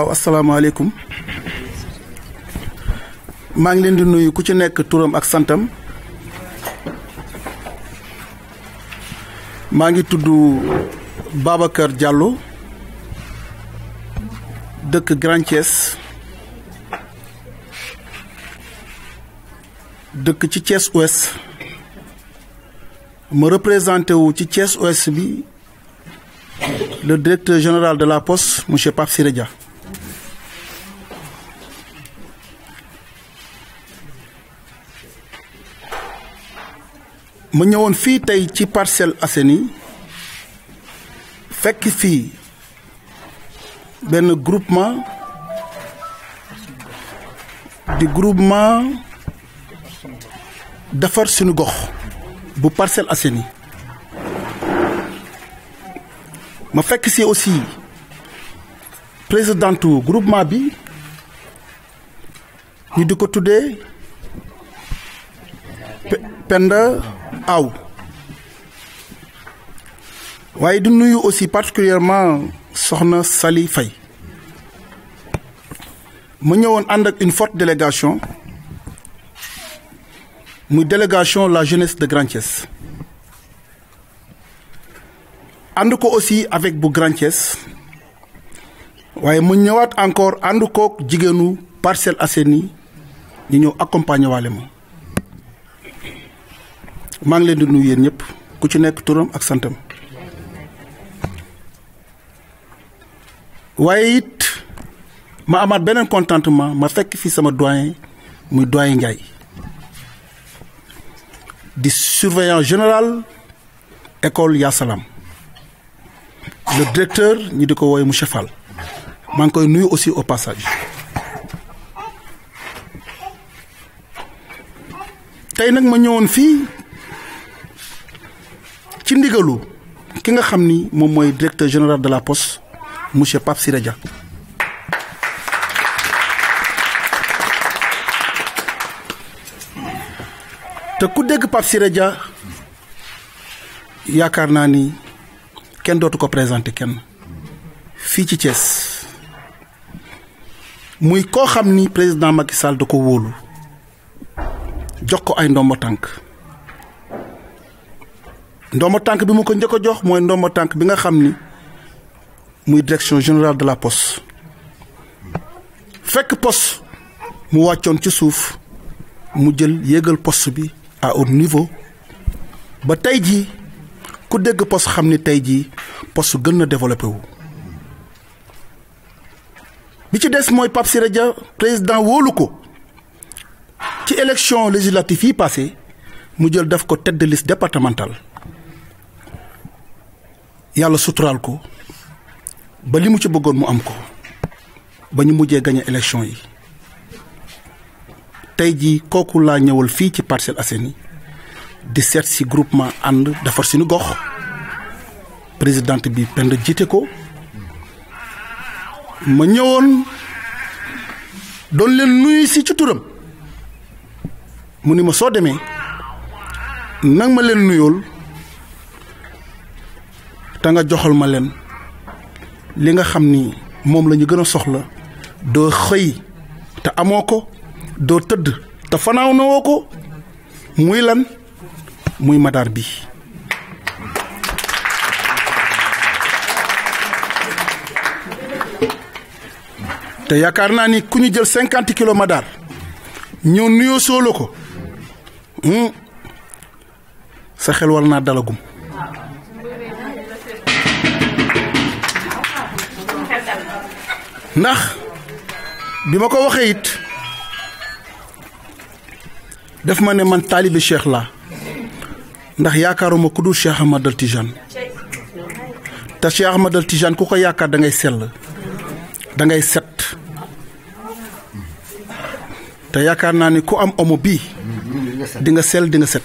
waaw asalaamaaleykum maa ngi leen di nuyu ku ci nekk turam ak santam maa ngi tudd Babacar Diallo dëkk Grand Thiès dëkk ci Thiès Ouest ma représenté wu ci Thiès Ouest bi le directeur général de la Poste monsieur Pape Siré Dia ma ñëwoon fii tey ci Parcelles Assainies fekk fii benn groupement di groupement defar suñu gox bu Parcelles Assainies ma fekk si aussi présidentu groupement bi ñu di ko tuddee Penda Aw waaye di nuyu aussi particulièrement soxna Sali Faye ma ñëwoon ànd ak une forte délégation muy délégation la jeunesse de Grand Thiès ànd ko aussi avec bu Grand Thiès waaye mu ñëwaat encore ànd kook jigéenu Parcelles Assainies ñu ñëw accompagner waale ma maa ngi leen di nuyu yéen ñëpp ku ci nekk turam ak santam waaye it ma amaat beneen contentement ma fekk fi sama doyen muy doyen Ndiaye di surveillant général école Ya Salam le directeur ñu di ko wooye monsieur Fall maa ngi koy nuyu aussi au passage tey nag ma ñëwoon fii ci ndigalu ki nga xam ni moom mooy directeur général de la Poste monsieur Pape Siré Dia te ku dégg Pape Siré Dia yaakaar naa ni kenn dootu ko présenté kenn fii ci Thiès muy koo xam ni président Macky Sall da ko wóolu jox ko ay ndombo tànk ndombo tànk bi mu ko njëkk a jox mooy ndombo tànk bi nga xam ni muy direction générale de la Poste fekk poste mu wàccoon ci suuf mu jël yéegal poste bi à haut niveau ba tey jii ku dégg poste xam ni tey jii poste gën na développé wu. bi ci des mooy Pape Siré Dia président wóolu ko ci élection législative yi passé mu jël def ko tête de liste départementale yàlla suturaal ko ba li mu ci bëggoon mu am ko ba ñu mujjee gagné élection yi tey jii kooku laa ñëwal fii ci Parcelles Assainies di seet si groupement ànd defar suñu gox présidente bi Penda jiite ko ma ñëwoon doon leen nuyu si ci turam mu ni ma soo demee nag ma leen nuyool te nga joxal ma leen li nga xam ni moom la ñu gën a soxla doo xëy te amoo ko doo tëdd te fanaaw na woo ko muy lan muy madaar bi te yaakaar naa ni ku ñu jël 50 kilos madaar ñëw nuyoo soolo ko sa xel war naa dalagum ndax bi ma ko waxee it def ma ne man taalibe Cheikh la ndax yaakaaruma ku dul Cheikh Ahmadal Tijane te Cheikh Ahmadal Tijane ku ko yaakaar da ngay sell da ngay set te yaakaar naa ni ku am omo bii di nga sell di nga set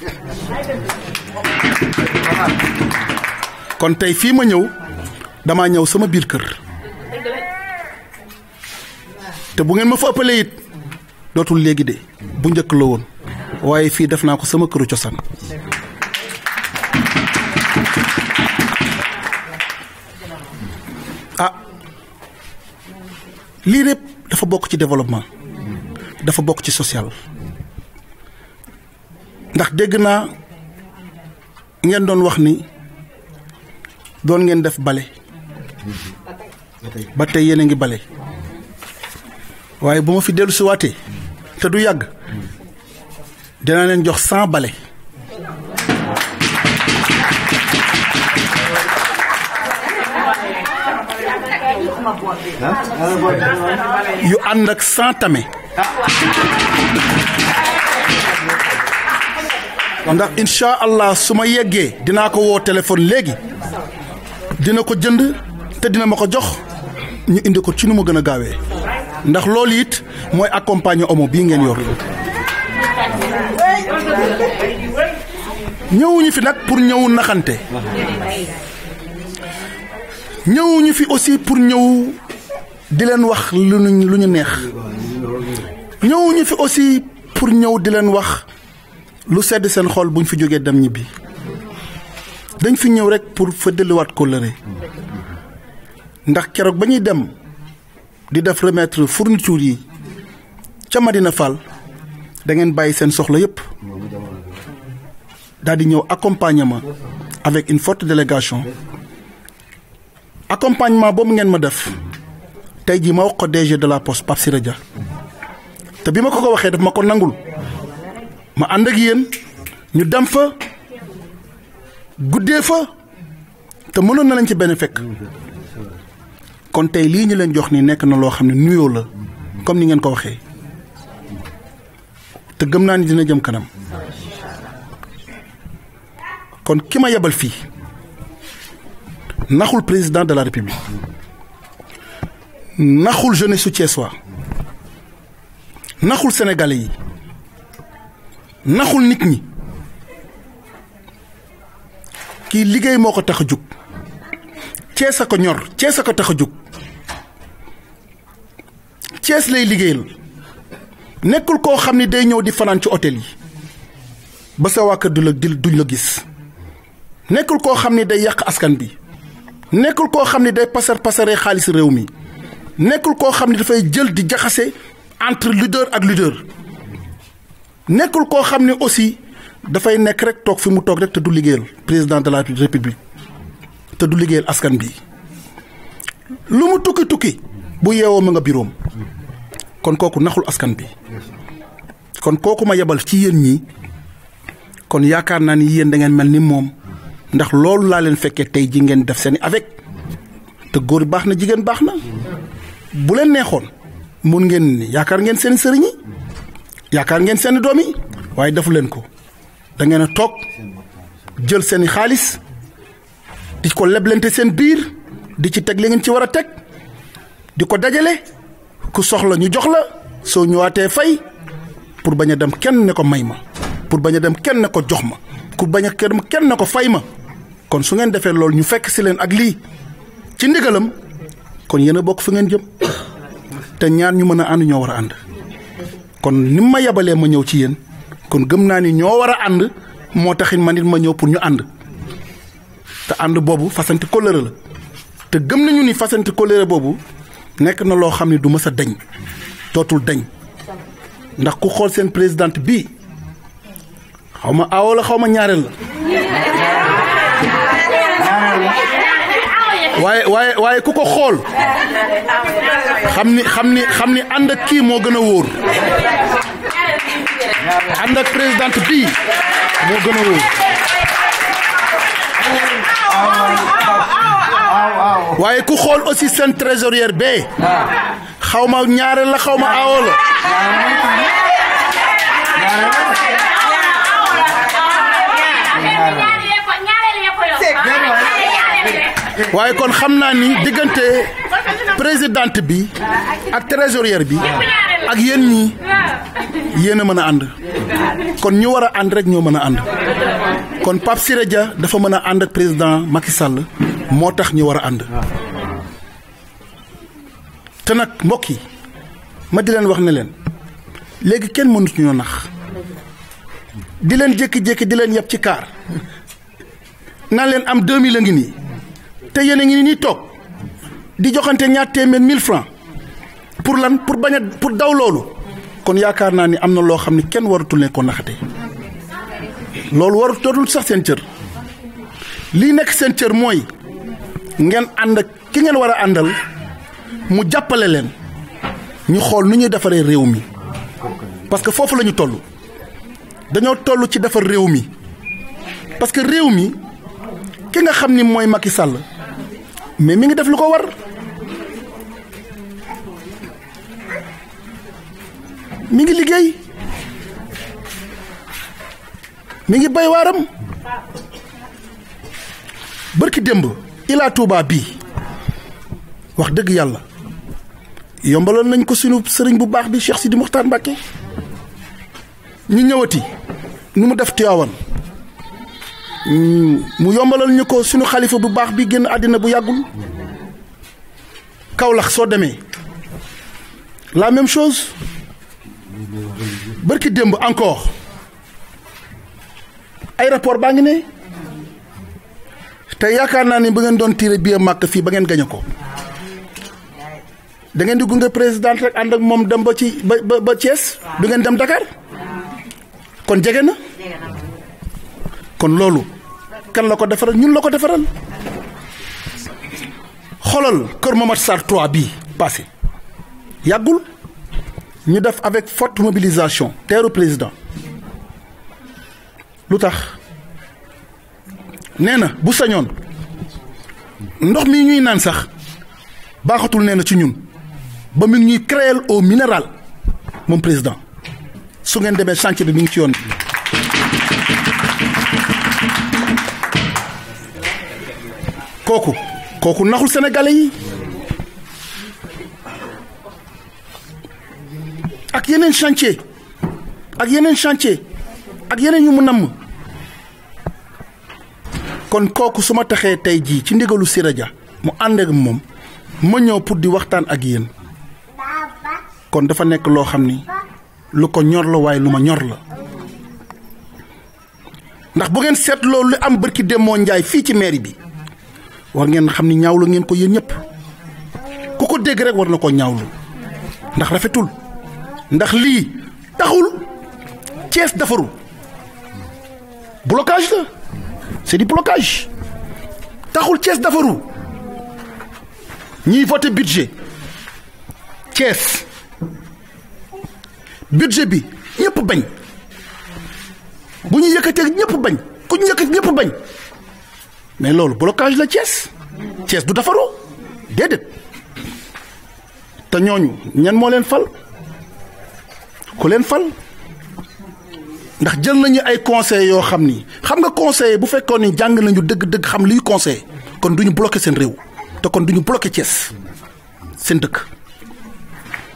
kon tey fii ma ñëw damaa ñëw sama biir kër te bu ngeen ma fa ëppalee it dootul léegi de bu njëkk la woon waaye fii def naa ko sama këru cosaan lii lépp dafa bokk ci développement dafa bokk ci social ndax dégg naa ngeen doon wax ni doon ngeen def bale ba tey yéen a ngi bale waaye bu ma fi dellu si waatee te du yàgg dinaa leen jox 100 bale yu ànd ak 100 tame ndax incha allah su ma yeggee dinaa ko woo téléphone léegi dina ko jënd te dina ma ko jox ñu indi ko ci nu mu gën a gaawee ndax loolu it mooy accompagner Omo bii ngeen yor. ñëwuñu fi nag pour ñëw naxante ñëwuñu fi aussi pour ñëw di leen wax lu ñu neex ñëwuñu fi aussi pour ñëw di leen wax lu sedd seen xol buñ fi jógee dem ñibbi dañ fi ñëw rek pour fëddaliwaat kóllëre ndax keroog ba ñuy dem di def remettre fourniture yi ca Madina Fall da ngeen bàyyi seen soxla yépp daal di ñëw accompagnement avec une forte délégation accompagnement boobu ngeen ma def tey jii ma wax ko DG de la Poste Pape Siré Dia te bi ma ko waxee daf ma ko nangul ma ànd ak yéen ñu dem fa guddee fa te mënoon na leen ci benn fekk kon tey lii ñu leen jox ni nekk na loo xam ne nuyoo la comme ni ngeen ko waxee te gëm naa ni dina jëm kanam kon ki ma yebal fii naxul président de la république naxul jeunesse su Thiessois naxul sénégalais yi naxul nit ñi kii liggéey moo ko tax a jug Thiès a ko ñor Thiès a ko tax a jug Thiès lay liggéeyal nekkul koo xam ni day ñëw di fanaan ci hôtel yi ba sa waa kër duñ la gis nekkul koo xam ni day yàq askan bi nekkul koo xam ni day pasaree xaalis réew mi nekkul koo xam ni dafay jël di jaxase entre leader ak leader nekkul koo xam ni aussi dafay nekk rek toog fi mu toog rek te du liggéeyal président de la république te du liggéeyal askan bi lu mu tukki bu yeewoo ma nga biroom kon kooku naxul askan bi kon kooku ma yebal ci yéen ñi kon yaakaar naa ni yéen da ngeen mel ni moom ndax loolu laa leen fekkee tey ji ngeen def seeni avec te góor baax na jigéen baax na bu leen neexoon mun ngeen ni yaakaar ngeen seeni sëriñ yi yaakaar ngeen seeni doom yi waaye defu leen ko da ngeen a toog jël seeni xaalis di ko leblente seen biir di ci teg li ngeen ci war a teg di ko dajale ku soxla ñu jox la soo ñëwaatee fay pour bañ a dem kenn ne ko may ma pour bañ a dem kenn ne ko jox ma ku bañ a kenn ne ko fay ma kon su ngeen defee loolu ñu fekk si leen ak lii ci ndigalam kon yéen a bokk fu ngeen jëm te ñaar ñu mën a ànd ñoo war a ànd kon ni ma yabalee ma ñëw ci yéen kon gëm naa ni ñoo war a ànd moo taxit man it ma ñëw pour ñu ànd te ànd boobu fasanti kóllëre la te gëm nañu ni fasanti kóllëre boobu nekk na loo xam ne du mës a dañ dootul dañ ndax ku xool seen présidente bii xaw ma aawo la xaw ma ñaareel la waaye ku ko xool xam ni ànd ak kii moo gën a wóor ànd ak présidente bii moo gën a wóor waaye ku xool aussi seen trésorière bee xaw ma ñaareel la xaw ma aawo la waaye kon xam naa ni diggante présidente bi ak trésorière bi ak yéen ñi yéen a mën a ànd kon ñu war a ànd rek ñoo mën a ànd kon Pape Siré Dia dafa mën a ànd ak président Macky Sall moo tax ñu war a ànd te nag mbokk yi ma di leen wax ne leen léegi kenn mënut ñoo nax di leen jékki-jékki di leen yeb ci kaar naan leen am 2000 a ngi nii te yéen a ngi nii toog di joxante ñaar téeméer 1000 francs pour lan pour bañ a pour daw loolu kon yaakaar naa ni am na loo xam ne kenn waratul ne ko naxate loolu warutul sax seen cër lii nekk seen cër mooy ngeen ànd ak ki ngeen war a àndal mu jàppale leen ñu xool nu ñuy defaree réew mi parce que foofu la ñu toll dañoo toll ci defar réew mi parce que réew mi ki nga xam ni mooy Macky Sall mais mi ngi def lu ko war mi ngi liggéey mi ngi bay waaram bërki démb Ila Touba bii wax dëgg yàlla yombalal nañ ko sunu sëriñ bu baax bi Cheikh Sidi Mokhtar Mbacké ñu ñëwati nu mu def Tiwaawan mu yombalal ñu ko sunu xalifa bu baax bi génn àddina bu yàggul Kaolack soo demee la même chose bërki démb encore aéroport baa ngi ne te yaakaar naa ni ba ngeen doon tiré billet Makka fii ba ngeen gañe ko da ngeen di gunge président rek ànd ak moom dem ba ci ba Thiès du ngeen dem Dakar kon jege na kon loolu kan la ko defaral ñun la ko defaral xoolal Kër Momar Sarr 3 bii passé yàggul ñu def avec forte mobilisation teeru président lu tax nee na bu sañoon ndox mi ñuy naan sax baaxatul nee na ci ñun ba mi ngi ñuy créer eau minérale moom président su ngeen demee chantier bi mi ngi ci yoon kooku naxul sénégalais yi ak yeneen chantier ak yeneen yu mu namm kon kooku su ma taxee tey jii ci ndigalu Siré Dia mu ànd ak moom ma ñëw pour di waxtaan ak yéen kon dafa nekk loo xam ni lu ko ñor la waaye lu ma ñor la ndax bu ngeen seetloo lu am bërki Demba Ndiaye fii ci mairie bi war ngeen xam ni ñaawlu ngeen ko yéen ñëpp ku ko dégg rek war na ko ñaawlu ndax rafetul ndax lii taxul Thiès defaru blocage la c'est du blocage taxul Thiès defaru ñiy voté budget Thiès budget bi ñëpp bañ bu ñu yëkkatee ñëpp bañ ku ñu yëkkati ñëpp bañ mais loolu blocage la Thiès du defaru déedéet te ñooñu ñan moo leen fal ku leen fal ndax jël nañu ay conseils yoo xam ni xam nga conseiller bu fekkoon ni jàng nañu dëgg-dëgg xam liy conseil kon du ñu bloqué seen réew te kon du ñu bloqué Thiès seen dëkk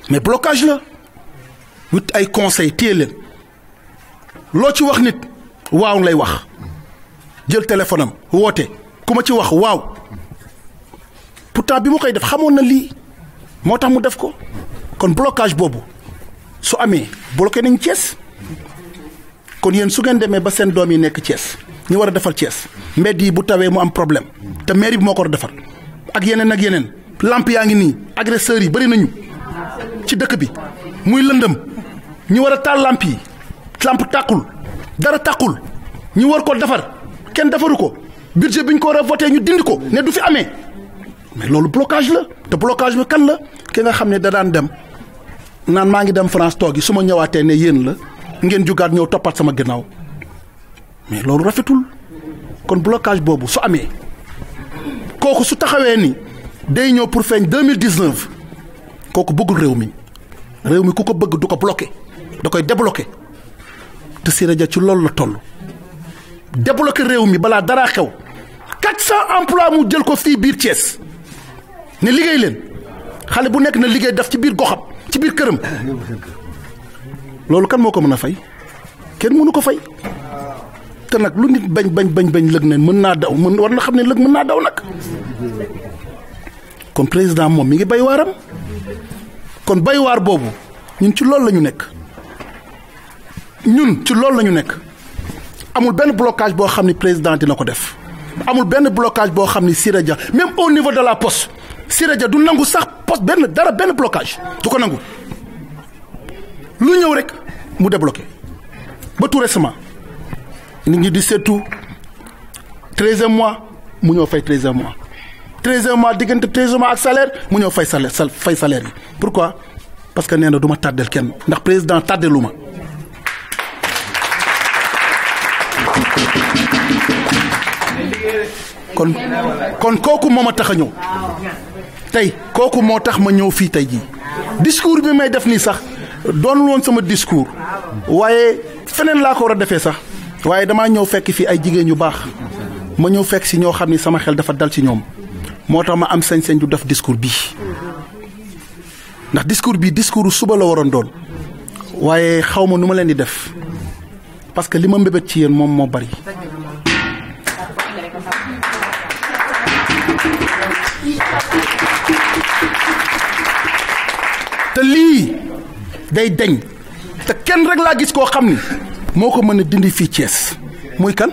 mais blocage la wut ay conseils téye leen loo ci wax nit waaw lay wax jël téléphone am woote ku ma ci wax waaw pourtant bi mu koy def xamoon na lii moo tax mu def ko kon blocage boobu su amee bloqué nañ Thiès kon yéen su ngeen demee ba seen doom yi nekk Thiès ñu war a defar Thiès mbedd yi bu tawee mu am problème te mairie bi moo ko war a defar ak yeneen lamp yaa ngi nii agresseurs yi bari nañu ci dëkk bi muy lëndëm ñu war a taal lamp yi lamp tàkkul dara tàkkul ñu war ko defar kenn defaru ko budget bi ñu ko war a voté ñu dindi ko ne du fi amee mais loolu blocage la te blocage bi kan la ki nga xam ne da daan dem naan maa ngi dem France toog yi su ma ñëwaatee ne yéen la ngeen jugaat ñëw toppaat sama ginnaaw mais loolu rafetul kon blocage boobu su amee kooku su taxawee ni day ñëw pour feeñ 2019 kooku bëggul réew mi ku ko bëgg du ko bloqué da koy débloqué te Siré Dia ci loolu la toll débloqué réew mi balaa dara xew 400 emplois mu jël ko fii biir Thiès ne liggéey leen xale bu nekk na liggéey def ci biir goxam ci biir këram loolu kan moo ko mën a fay kenn mënu ko fay te nag lu nit bañ lëg ne mën naa daw war na xam ne lëg mën naa daw nag kon président moom mi ngi bay waaram kon bay waar boobu ñun ci loolu la ñu nekk amul benn blocage boo xam ni président dina ko def amul benn blocage boo xam ni Siré Dia même au niveau de la poste Siré Dia du nangu sax poste benn blocage du ko nangu lu ñëw rek mu débloqué ba tout récemment nit ñi di seetu 13e mois mu ñëw fay 13e mois 13e mois diggante 13e mois ak salaire mu ñëw fay salaire yi pourquoi parce que nee na du ma tàddeel kenn ndax président tàddeelu ma kon kooku moo ma tax a ñëw tey kooku moo tax ma ñëw fii tey jii discours bi may def nii sax doonul woon sama discours waaye feneen laa ko war a defee sax waaye damaa ñëw fekk fii ay jigéen yu baax ma ñëw fekk si ñoo xam ni sama xel dafa dal ci ñoom moo tax ma am sañ-sañ du def discours bii ndax discours bii discours suba la waroon doon waaye xaw ma nu ma leen di def parce que li ma mbébét ci yéen moom moo bari te lii day deñ te kenn rek laa gis koo xam ni moo ko mën a dindi fii Thiès muy kan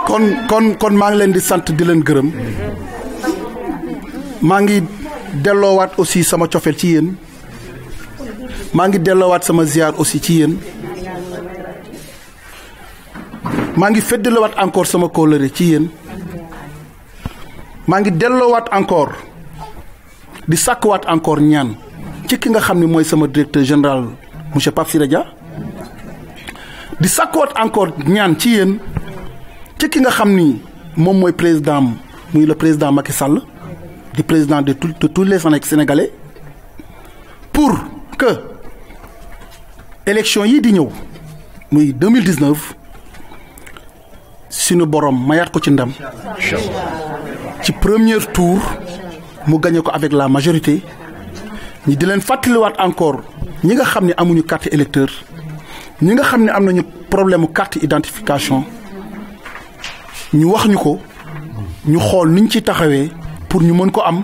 kon maa ngi leen di sant di leen gërëm maa ngi delloowaat aussi sama cofeel ci yéen maa ngi delloowaat sama ziar aussi ci yéen maa ngi feddalewaat encore sama kóllëre ci yéen maa ngi delloowaat encore di sàkkuwaat encore ñaan ci ki nga xam ne mooy sama directeur général monsieur Pape Siré Dia di sàkkuwaat encore ñaan ci yéen ci ki nga xam ni moom mooy président muy le président Macky Sall di président de tous les Sénégalais pour que élection yi di ñëw muy 2019 suñu borom mayaat ko ci ndam ci premier tour mu gagné ko avec la majorité ñi di leen fàttaliwaat encore ñi nga xam ne amuñu carte électeur ñi nga xam ne am nañu problème carte identification ñu wax ñu ko ñu xool niñ ci taxawee pour ñu mën ko am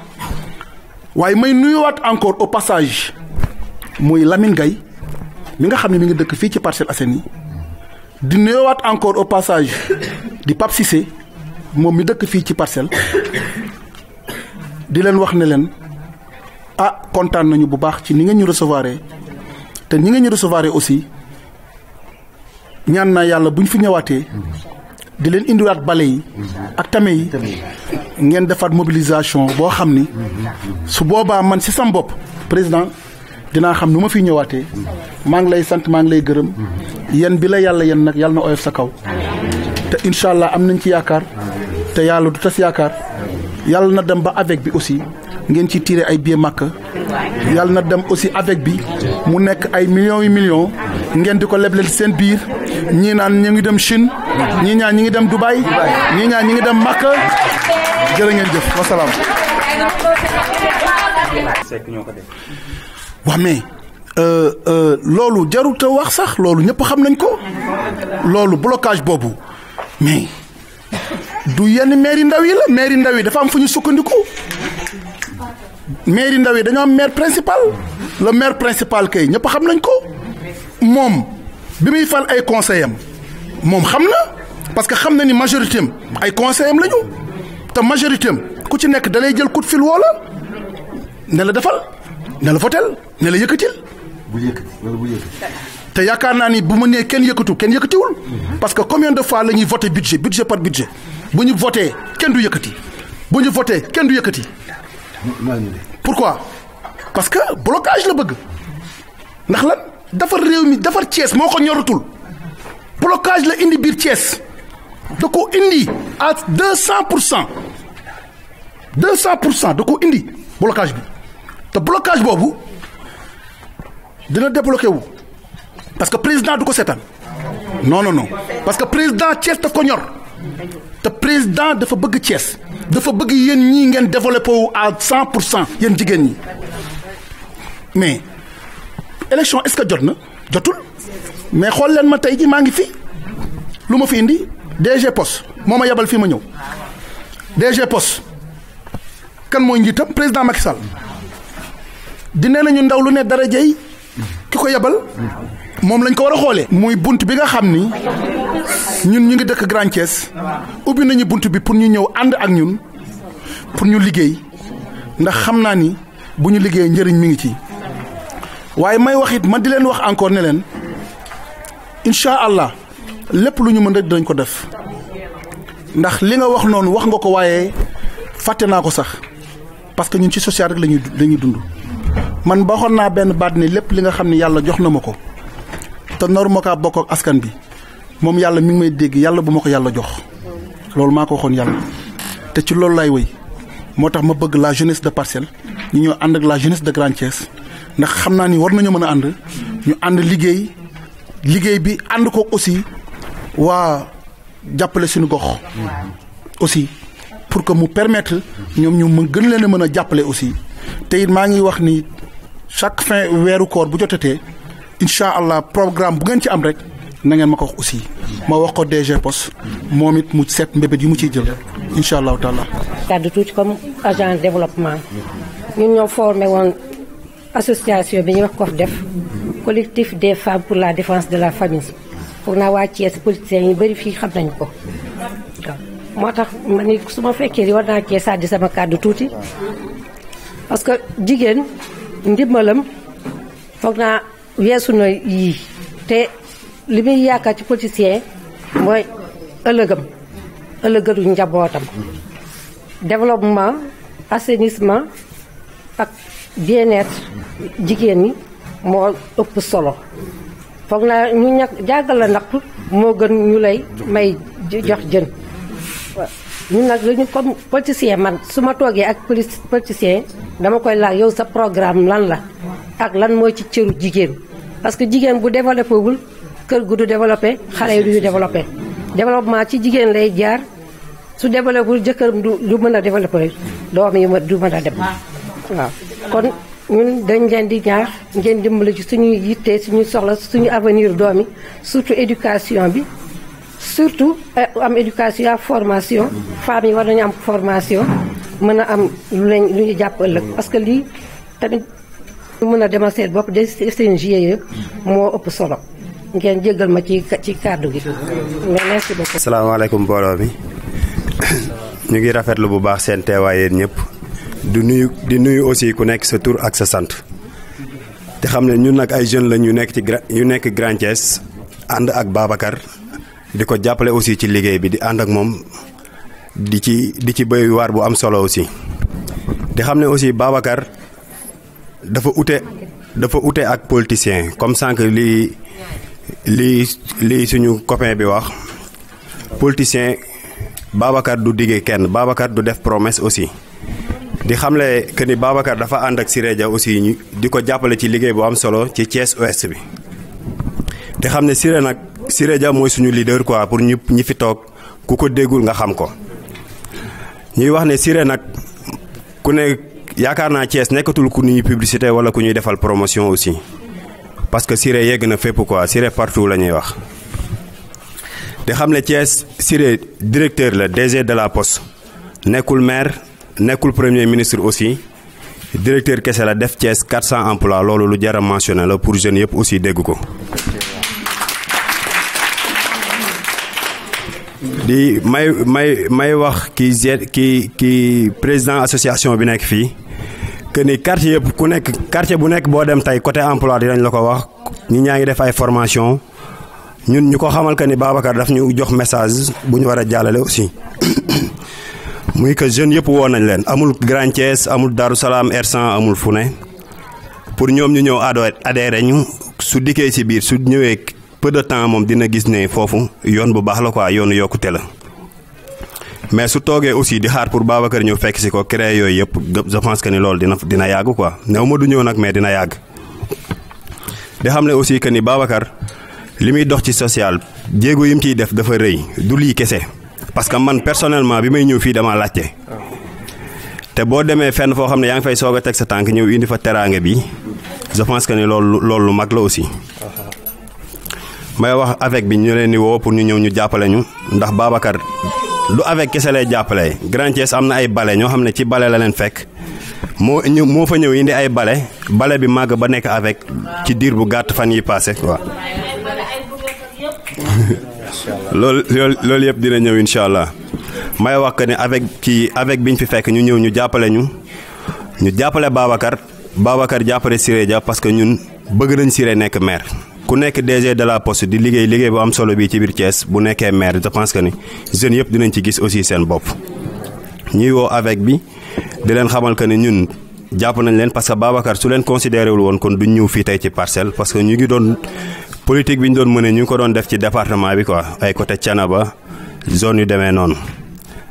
waaye may nuyuwaat encore au passage muy Lamine Gaye mi nga xam ne mi ngi dëkk fii ci Parcelles Assainies di nuyuwaat encore au passage di Pape Cissé moom mi dëkk fii ci Parcelles di leen wax ne leen ah kontaan nañu bu baax ci ni ngeen ñu recevoir te ni ngeen ñu recevoir aussi ñaan naa yàlla bu ñu fi ñëwaatee di leen indiwaat bale yi ak tame yi ngeen defaat mobilisation boo xam ni su boobaa man si sam bopp président dinaa xam nu ma fi ñëwaatee maa ngi lay sant maa ngi lay gërëm yéen bi la yàlla yéen nag yàlla na oyof sa kaw te incha allah am nañ ci yaakaar te yàlla du tas yaakaar yàlla na dem ba avec bi aussi ngeen ci tiré ay billets Makka yàlla na dem aussi avec bi mu nekk ay millions yu millions ngeen di ko lebleel seen biir ñii naan ñu ngi dem Chine ñii ñaan ñi ngi dem Dubaï ñii ñaan ñi ngi dem Makka jërë ngeen jëf wasalaam. wax mais loolu jarut a wax sax loolu ñëpp xam nañ ko loolu blocage boobu mais du yenn maire ndaw yi la maire ndaw yi dafa am fu ñu sukkandiku maire ndaw yi dañoo am maire principal le maire principal kay ñëpp xam nañ ko moom bi muy fal ay conseillers am moom xam na parce que xam na ni majorité am ay conseillers am lañu te majorité am ku ci nekk da lay jël coup de fil woo la ne la defal ne la votel ne la yëkkatil bul yëkkati wala bul yëkkati. te yaakaar naa ni bu ma nee kenn yëkkatiwul parce que combien de fois la ñuy voté budget par budget bu ñu voté kenn du yëkkati bu ñu voté kenn du yëkkati. pourquoi parce que blocage la bëgg ndax lan defar réew mi defar Thiès moo ko ñoratul blocage la indi biir Thiès da ko indi à 200% da ko indi blocage bi te blocage boobu dina débloqué wu parce que président du ko seetaan non parce que président Thiès daf ko ñor te président dafa bëgg Thiès dafa bëgg yéen ñii ngeen développé wu à 100% yéen jigéen ñi mais élection est-ce que jot na jotul mais xool leen ma tey ji maa ngi fi lu ma fi indi DG Poste moo ma yabal fii ma ñëw DG Poste kan mooy njiitam président Macky Sall di nee nañu ndaw lu ne dara jëy ki ko yebal moom lañ ko war a xoolee. muy bunt bi nga xam ni ñun ñu ngi dëkk Grand Thiès ubbi nañu bunt bi pour ñu ñëw ànd ak ñun pour ñu liggéey ndax xam naa ni bu ñu liggéey njëriñ mi ngi ci waaye may wax it man di leen wax encore ne leen incha allah lépp lu ñu mën rek dinañ ko def ndax li nga wax noonu wax nga ko waaye fàtte naa ko sax parce que ñun ci social rek lañuy dund man waxoon naa benn baat ne lépp li nga xam ne yàlla jox na ma ko te naru ma kaa bokk ak askan bi moom yàlla mi ngi may dégg yàlla bu ma ko yàlla jox loolu maa ko waxoon yàlla te ci loolu laay wéy moo tax ma bëgg la jeunesse de Parcelles ñu ñëw ànd ak la jeunesse de Grand Thiès ndax xam naa ni war nañu mën a ànd ñu ànd liggéey bi ànd ko aussi waa jàppale suñu gox aussi pour que mu permettre ñoom ñu mën gën leen a mën a jàppale aussi te it maa ngi wax ni chaque fin weeru koor bu jotatee incha allah programme bu ngeen ci am rek na ngeen ma ko wax aussi ma wax ko DG Poste moom it mu seet mbébét yi mu ciy jël incha allahu taala. kàddu tuuti comme agent développement ñun ñoo formé woon association bi ñuy wax COFDEF collectif des femmes pour la défense de la famille foog naa waa Thiès politiciens yi bëri fii xam nañu ko waaw moo tax ma ni su ma fekkee li war naa cee sàddi sama kàddu tuuti parce que jigéen ndimbalam foog naa weesu na yii te li muy yaakaar ci politicien mooy ëllëgatu njabootam développement assainissement ak bien-être jigéen ñi moo ëpp solo foog naa ñu jàggal la napp moo gën ñu lay may jox jën ñun nag lañu comme politicien man su ma toogee ak politicien dama koy laaj yow sa programme lan la ak lan mooy ci cëru jigéen parce que jigéen bu développé wul kër gu du développé xale yi du développé développement ci jigéen lay jaar su développé wul jëkkëram du mën a développé doom yi du mën a dem waaw kon ñun dañ leen di ñaax ngeen dimbali ci suñuy yitte suñuy soxla suñu avenir doom yi surtout éducation bi surtout am éducation ak formation femmes yi war nañu am formation mën a am lu ñu jàpp ëllëg parce que lii tamit mën a demal seen bopp de seen GIE moo ëpp solo ngeen jéggal ma ci kàddu gi merci beaucoup. asalaamaaleykum mbooloo mi ñu ngi rafetlu bu baax seen teewaay yéen ñëpp di nuyu aussi ku nekk sa tur ak sa sant te xam ne ñun nag ay jeunes la ñu nekk Grand Thiès ànd ak Babacar di ko jàppale aussi ci liggéey bi di ànd ak moom di ci béy waar bu am solo aussi di xam ne aussi Babacar dafa ute ak politicien comme sànq lii suñu copain bi wax politicien Babacar du diggee kenn Babacar du def promesse aussi di xamle que ni Babacar dafa ànd ak Siré Dia aussi di ko jàppale ci liggéey bu am solo ci Thiès Ouest bi di xam ne Siré Dia mooy suñu leader quoi pour ñi fi toog ku ko déggul nga xam ko ñuy wax ne Siré nag ku ne yaakaar naa Thiès nekkatul ku ñuy publicité wala ku ñuy defal promotion aussi parce que Siré yegg na fépp quoi Siré partout la ñuy wax di xam ne Thiès Siré directeur la DG de la Poste nekkul maire nekkul premier ministre aussi directeur kese la def Thiès 400 emplois loolu lu jar a mentionné la pour jeunes yëpp aussi dégg ko. di may wax kii président association bi nekk fii que ni quartier yëpp quartier bu nekk boo dem tey côté emploi dinañ la ko wax ñi ñaa ngi def ay formation ñun ñu ko xamal que ni Babacar daf ñu jox message bu ñu war a jàllale aussi muy que jeunes yëpp woo nañ leen amul Grand Thiès amul Darou Salaam R100 amul fu ne pour ñoom ñu ñëw adhéré ñu su dikkee ci biir su ñëwee peu de temps moom dina gis ne foofu yoon bu baax la quoi yoonu yokkute la mais su toogee aussi di xaar pour Babacar ñëw fekk ci ko créer yooyu yëpp je pense que ni loolu dina yàgg quoi néew ma du ñëw nag mais dina yàgg di xam ne aussi que ni Babacar li muy dox ci social jéego yi mu ciy def dafa rëy du lii kese parce que man personnellement bi may ñëw fii dama laajte te boo demee fenn foo xam ne yaa ngi fay soog a teg sa tànk ñëw indi fa teraange bi je pense que ni loolu lu mag la aussi may wax avec bi ñu leen di woo pour ñu ñëw ñu jàppale ñu ndax Babacar du avec kese lay jàppale Grand Thiès am na ay bale ñoo xam ne ci bale la leen fekk moo fa ñëw indi ay bale bi màgg ba nekk avec ci diir bu gàtt fan yi passé quoi. loolu yëpp dina ñëw incha allah may wax que ne avec biñ fi fekk ñu ñëw ñu jàppale ñu jàppale Babacar jàppale Siré Dia parce que ñun bëgg nañ Siré nekk maire. ku nekk DG de la poste di liggéey bu am solo bi ci biir Thiès bu nekkee maire je pense que ni jeunes yëpp dinañ ci gis aussi seen bopp. ñuy woo avec bi di leen xamal que ne ñun jàpp nañ leen parce que Babacar su leen considéré wul woon kon duñ ñëw fii tey ci parcelle parce que ñu ngi doon politique bi ñu doon mëne ñu ngi ko doon def ci département bi quoi ay côté Thiénaba zone yu demee noonu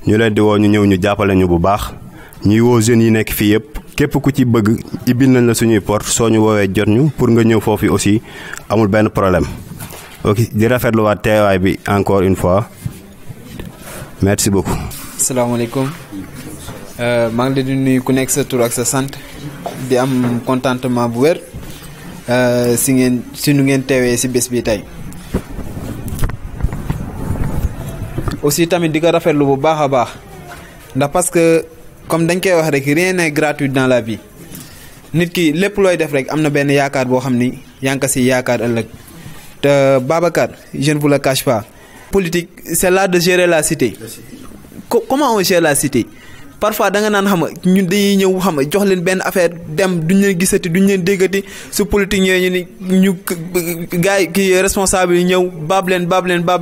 ñu leen di woo ñu ñëw ñu jàppale ñu bu baax ñuy woo jeunes yi nekk fii yëpp képp ku ci bëgg ibil nañ la suñuy porte soo ñu woowee jot ñu pour nga ñëw foofu aussi amul benn problème ok di rafetluwaat teewaay bi encore une fois merci beaucoup. asalaamaaleykum maa ngi leen di nuyu ku nekk sa tur ak sa sant di am contentement bu wér si nu ngeen teewee si bés bi tey aussi tamit di ko rafetlu bu baax a baax ndax parce que comme dañ koy wax rek rien n'est gratuit dans la vie nit ki lépp looy def rek am na benn yaakaar boo xam ni yaa ngi ko si yaakaar ëllëg te Babacar je ne vous le cache pas politique c'est l'art de gérer la cité. Comment on gère la cité parfois da nga naan xam nga ñun dañuy ñëw xam nga jox leen benn affaire dem duñ leen gisati duñ leen déggati su politique ñëwee ñu gars yi kii responsable yi ñëw baab leen ba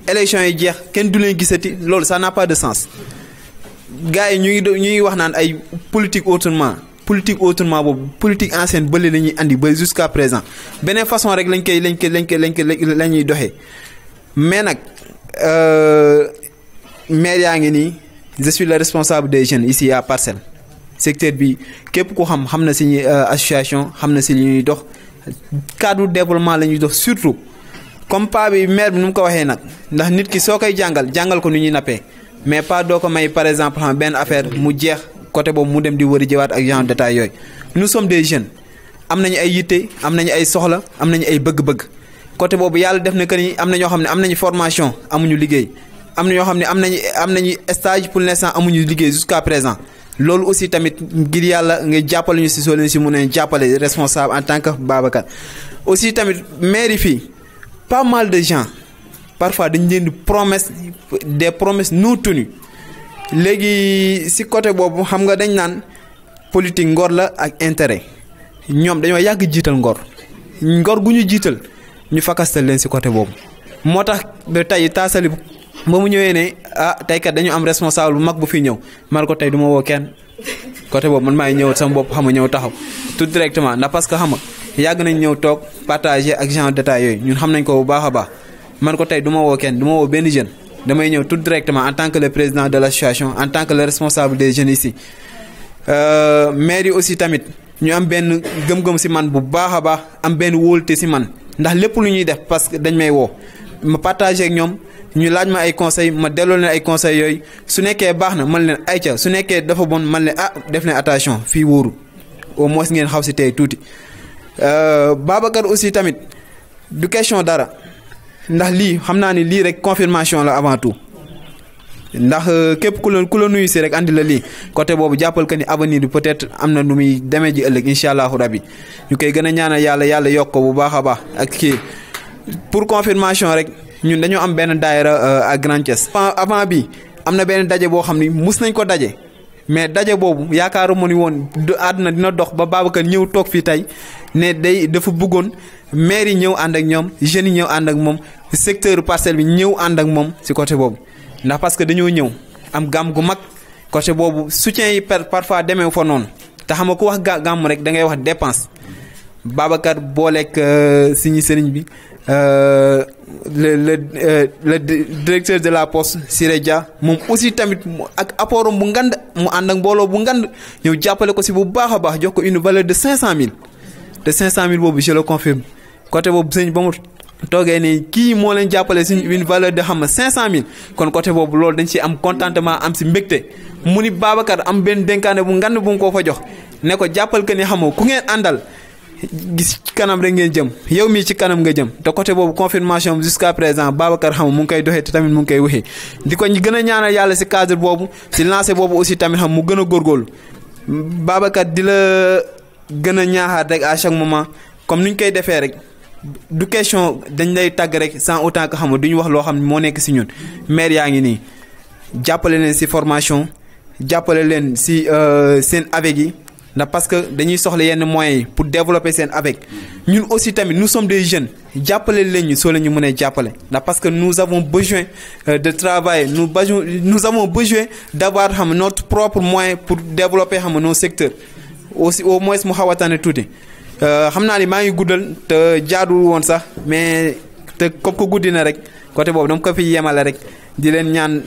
élection yi jeex kenn du leen gisati loolu ça n'a pas de sens. gars yi ñu ngi wax naan ay politique autrement boobu politique ancienne bële la ñuy andi ba jusqu'à présent beneen façon rek lañ la ñuy doxee mais nag. maire yaa ngi nii je suis le responsable des jeunes ici à Parcelles secteur bi képp ku xam na si association xam na si li ñuy dox cadre développement la ñuy dox surtout comme pas bi maire bi nu mu ko waxee nag ndax nit ki soo koy jàngal ko nu ñuy nappee mais pas doo ko may par exemple xam benn affaire mu jeex côté boobu mu dem di wëri jëwaat ak genre détail yooyu nous sommes des jeunes am nañu ay yitte am nañu ay soxla am nañu ay bëgg-bëgg côté boobu yàlla def na que ni am na ñoo xam ne am nañu formation amuñu liggéey. am na ñoo xam ne am nañu stage pour l'instant amuñu liggéey jusqu'à présent loolu aussi tamit ngir yàlla nga jàppale ñu si soo leen si mun a jàppale responsable en tant que Babacar aussi tamit mairie fii pas mal de gens parfois dañ leen di des promesses non tenues léegi si côté boobu xam nga dañ naan politique ngor la ak intérêt ñoom dañoo yàgg jiital ngor gu ñu jiital ñu fakastal leen si côté boobu moo tax ba tey taasali ba mu ñëwee ne tey kat dañu am responsable bu mag bu fi ñëw man ko tey du ma woo kenn côté boobu man maay ñëw sama bopp xam nga ñëw taxaw tout directement ndax parce que xam nga yàgg nañ ñëw toog partager ak genre détail yooyu ñun xam nañ ko bu baax a baax man ko tey du ma woo kenn du ma woo benn jeune damay ñëw tout directement en tant que le président de l'association en tant que le responsable des jeunes ici maire yi aussi tamit ñu am benn gëm-gëm si man bu baax a baax am benn wóolute si man ndax lépp lu ñuy def parce que dañ may woo ma partager ak ñoom ñu laaj ma ay conseils ma delloo leen ay conseils yooyu su nekkee baax na man leen ayca su nekkee dafa bon man leen def leen attention fii wóoru au moins ngeen xaw si tey tuuti Babacar aussi tamit du question dara ndax lii xam naa ni lii rek confirmation la avant tout ndax képp ku la nuyu si rek andi la lii côté boobu jàppal que ni avenir bi peut-être am na nu muy demee ji ëllëg incha allahu rabi ñu koy gën a ñaanal yàlla yokk ko bu baax a baax ak kii pour confirmation rek. ñun dañoo am benn daayira à Grand Thiès avant bi am na benn daje boo xam ni mus nañ ko daje mais daje boobu yaakaaruma ni woon àdduna dina dox ba Babacar ñëw toog fii tey ne dafa bëggoon maire yi ñëw ànd ak ñoom jeunes yi ñëw ànd ak moom secteur parcelle bi ñëw ànd ak moom si côté boobu ndax parce que dañoo ñëw am gàmm gu mag côté boobu soutien yi parfois demee fa noonu te xam nga ku wax gàmm rek da ngay wax dépense Babacar booleeg suñu sëriñ bi le directeur de la poste Siré Dia moom aussi tamit ak apportam bu ngand mu ànd ak mbooloo bu ngand ñëw jàppale ko si bu baax a baax jox ko une valeur de 500000 te 500000 boobu je le confirme côté boobu sëñ ba mu toogee nii kii moo leen jàppale si une valeur de xam nga 500000 kon côté boobu loolu dañ ci am contentement am si mbégte mu ni Babacar am benn dénkaane bu ngand bu mu ko fa jox ne ko jàppal que ni xam nga ku ngeen àndal. gis ci kanam rek ngeen jëm yow mii ci kanam nga jëm te côté boobu confirmation jusqu'à présent Babacar xam mu ngi koy doxee te tamit mu ngi koy waxee di ko gën a ñaanal yàlla si cadre boobu si lancé boobu aussi tamit xam mu gën a góorgóorlu Babacar di la gën a ñaaxaat rek à chaque moment comme ni ñu koy defee rek du question dañ lay tàgg rek sans autant que xam nga duñu wax loo xam ne moo nekk si ñun maire yaa ngi nii jàppale leen si formation jàppale leen si seen avec yi ndax parce que dañuy soxla yenn moyens yi pour développer seen avec ñun aussi tamit nous sommes des jeunes jàppale leen ñu soo la ñu mënee jàppale ndax parce que nous avons besoin de travail nous avons besoin d'avoir xam notre propre moyen pour développer xam nos secteurs aussi au moins mu xaw a tane tuuti xam naa ni maa ngi guddal te jaadul woon sax mais te comme ko guddi na rek côté boobu dama ko fi yemale rek di leen ñaan.